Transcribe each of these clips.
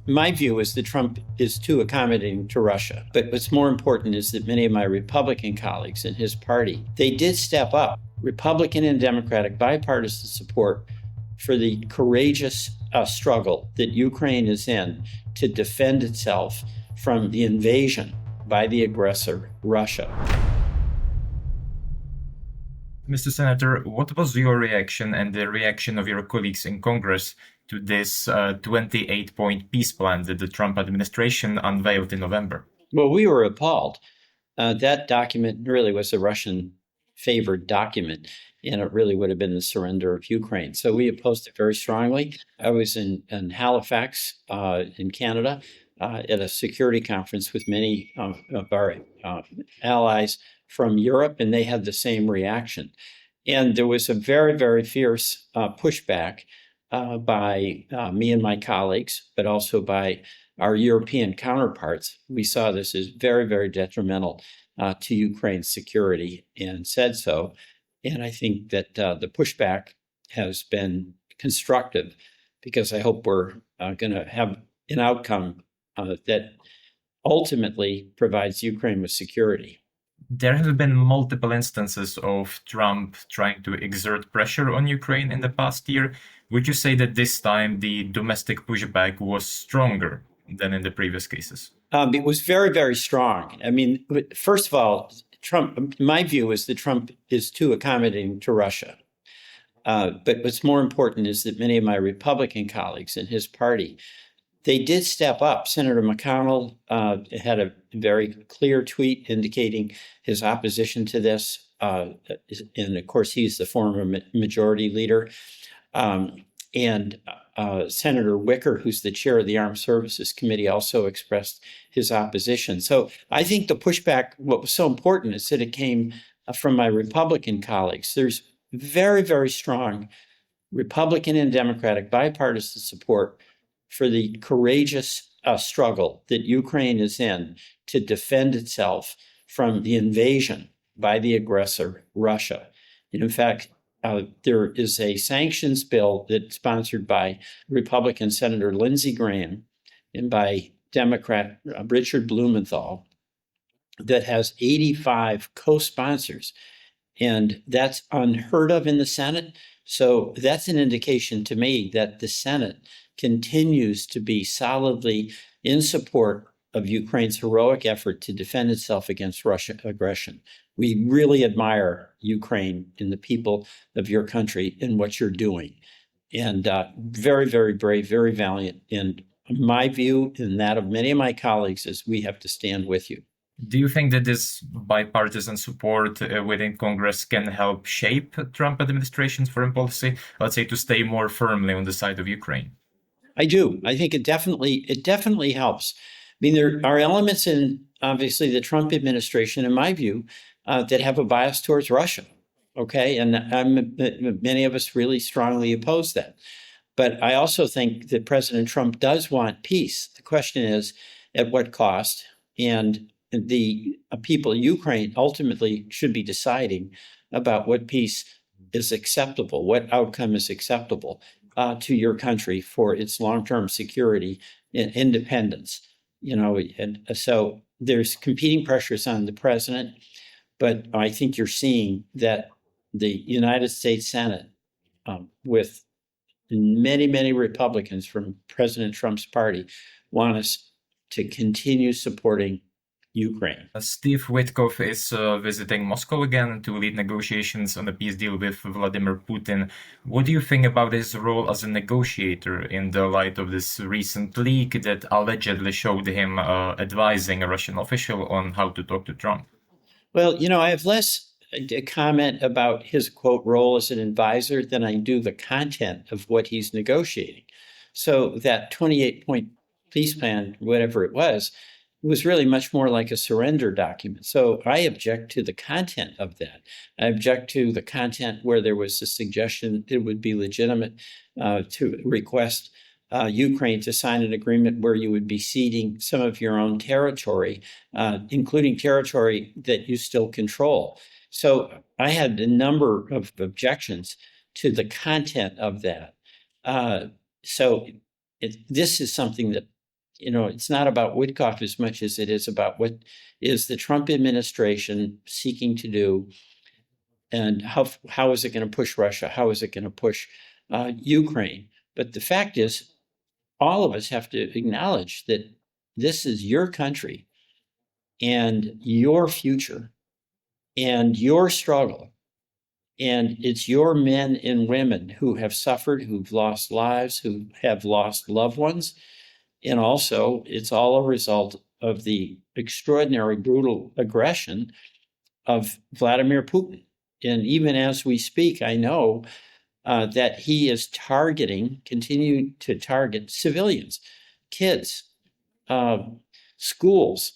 My view is that Trump is too accommodating to Russia. But what's more important is that many of my Republican colleagues in his party, they did step up Republican and Democratic bipartisan support for the courageous struggle that Ukraine is in to defend itself from the invasion by the aggressor, Russia. Mr. Senator, what was your reaction and the reaction of your colleagues in Congress to this 28-point peace plan that the Trump administration unveiled in November? Well, we were appalled. That document really was a Russian favored document, and it really would have been the surrender of Ukraine. So we opposed it very strongly. I was in Halifax in Canada at a security conference with many of our allies from Europe, and they had the same reaction. And there was a very, very fierce pushback by me and my colleagues, but also by our European counterparts. We saw this as very, very detrimental to Ukraine's security and said so. And I think that the pushback has been constructive because I hope we're going to have an outcome that ultimately provides Ukraine with security. There have been multiple instances of Trump trying to exert pressure on Ukraine in the past year. Would you say that this time the domestic pushback was stronger than in the previous cases? It was very, very strong. I mean, first of all, my view is that Trump is too accommodating to Russia. But what's more important is that many of my Republican colleagues in his party, they did step up. Senator McConnell had a very clear tweet indicating his opposition to this. And of course, he's the former majority leader. And Senator Wicker, who's the chair of the Armed Services Committee, also expressed his opposition. So I think the pushback, what was so important is that it came from my Republican colleagues. There's very, very strong Republican and Democratic bipartisan support for the courageous struggle that Ukraine is in to defend itself from the invasion by the aggressor, Russia. And in fact, there is a sanctions bill that's sponsored by Republican Senator Lindsey Graham and by Democrat Richard Blumenthal that has 85 co-sponsors. And that's unheard of in the Senate. So that's an indication to me that the Senate continues to be solidly in support of Ukraine's heroic effort to defend itself against Russian aggression. We really admire Ukraine and the people of your country and what you're doing. And very, very brave, very valiant. And my view and that of many of my colleagues is we have to stand with you. Do you think that this bipartisan support within Congress can help shape Trump administration's foreign policy, let's say, to stay more firmly on the side of Ukraine? I do. I think it definitely helps. I mean, there are elements in, obviously, the Trump administration, in my view, that have a bias towards Russia, okay? And many of us really strongly oppose that. But I also think that President Trump does want peace. The question is, at what cost? And the people of Ukraine ultimately should be deciding about what peace is acceptable, what outcome is acceptable to your country for its long-term security and independence. And so there's competing pressures on the president, but I think you're seeing that the United States Senate, with many, many Republicans from President Trump's party, want us to continue supporting Ukraine. Steve Witkoff is visiting Moscow again to lead negotiations on a peace deal with Vladimir Putin. What do you think about his role as a negotiator in the light of this recent leak that allegedly showed him advising a Russian official on how to talk to Trump? Well, I have less comment about his, quote, role as an advisor than I do the content of what he's negotiating. So that 28-point peace plan, whatever it was really much more like a surrender document. So I object to the content of that. I object to the content where there was a suggestion it would be legitimate to request Ukraine to sign an agreement where you would be ceding some of your own territory, including territory that you still control. So I had a number of objections to the content of that. This is something that it's not about Witkoff as much as it is about what is the Trump administration seeking to do, and how is it going to push Russia? How is it going to push Ukraine? But the fact is, all of us have to acknowledge that this is your country and your future and your struggle. And it's your men and women who have suffered, who've lost lives, who have lost loved ones. And also, it's all a result of the extraordinary, brutal aggression of Vladimir Putin. And even as we speak, I know that he is continuing to target civilians, kids, schools.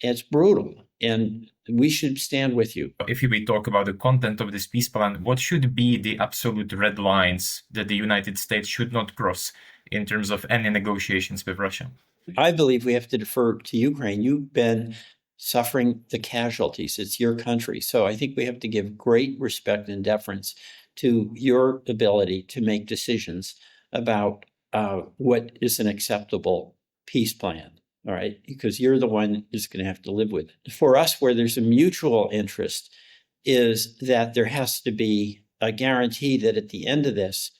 It's brutal, and we should stand with you. If we talk about the content of this peace plan, what should be the absolute red lines that the United States should not cross in terms of any negotiations with Russia? I believe we have to defer to Ukraine. You've been suffering the casualties. It's your country. So I think we have to give great respect and deference to your ability to make decisions about what is an acceptable peace plan. All right, because you're the one who's going to have to live with it. For us, where there's a mutual interest, is that there has to be a guarantee that at the end of this,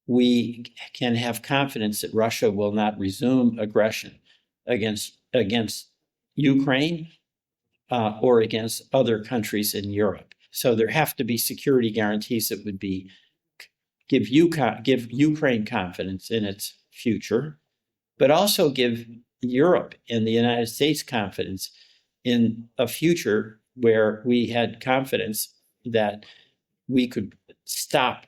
we can have confidence that Russia will not resume aggression against Ukraine or against other countries in Europe. So there have to be security guarantees that would give Ukraine confidence in its future, but also give Europe and the United States confidence in a future where we had confidence that we could stop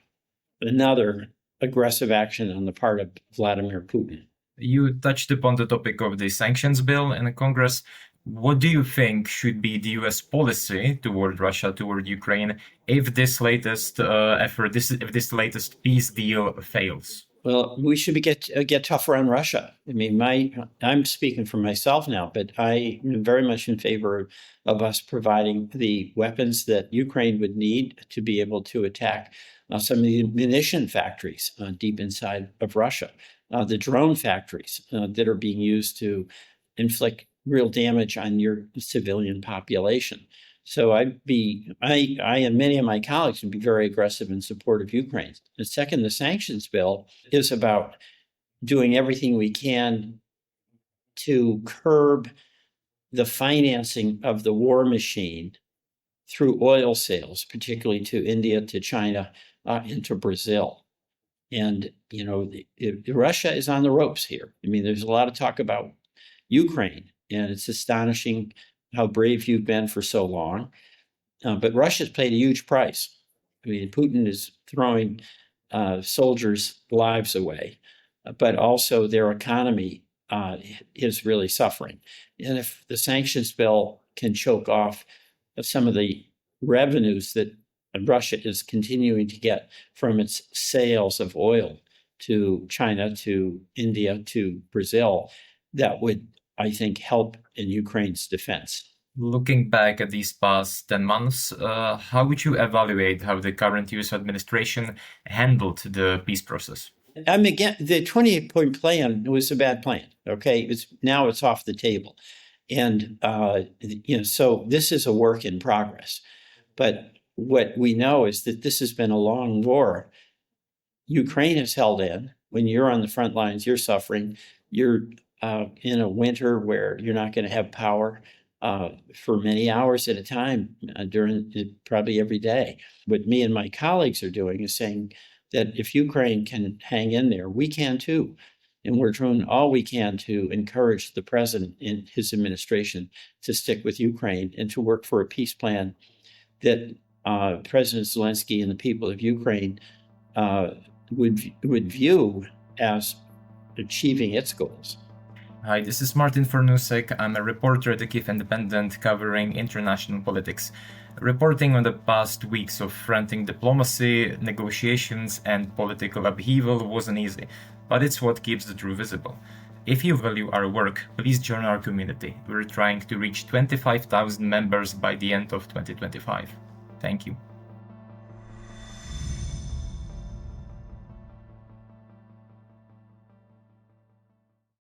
another aggressive action on the part of Vladimir Putin. You touched upon the topic of the sanctions bill in Congress. What do you think should be the US policy toward Russia, toward Ukraine, if this latest if this latest peace deal fails? Well, we should get tougher on Russia. I mean, I'm speaking for myself now, but I am very much in favor of us providing the weapons that Ukraine would need to be able to attack some of the munition factories deep inside of Russia, the drone factories that are being used to inflict real damage on your civilian population. So I and many of my colleagues would be very aggressive in support of Ukraine. The second, the sanctions bill is about doing everything we can to curb the financing of the war machine through oil sales, particularly to India, to China, and to Brazil. And, Russia is on the ropes here. I mean, there's a lot of talk about Ukraine, and it's astonishing how brave you've been for so long. But Russia's paid a huge price. I mean, Putin is throwing soldiers' lives away, but also their economy is really suffering. And if the sanctions bill can choke off some of the revenues that Russia is continuing to get from its sales of oil to China, to India, to Brazil, that would, I think, help in Ukraine's defense. Looking back at these past 10 months, how would you evaluate how the current US administration handled the peace process? I mean, again, the 28-point plan was a bad plan. Okay, now it's off the table, and so this is a work in progress. But what we know is that this has been a long war. Ukraine is held in. When you're on the front lines, you're suffering. You're in a winter where you're not going to have power for many hours at a time during probably every day. What me and my colleagues are doing is saying that if Ukraine can hang in there, we can too. And we're doing all we can to encourage the president and his administration to stick with Ukraine and to work for a peace plan that President Zelensky and the people of Ukraine would view as achieving its goals. Hi, this is Martin Fornusek. I'm a reporter at the Kyiv Independent covering international politics. Reporting on the past weeks of frantic diplomacy, negotiations, and political upheaval wasn't easy, but it's what keeps the truth visible. If you value our work, please join our community. We're trying to reach 25,000 members by the end of 2025. Thank you.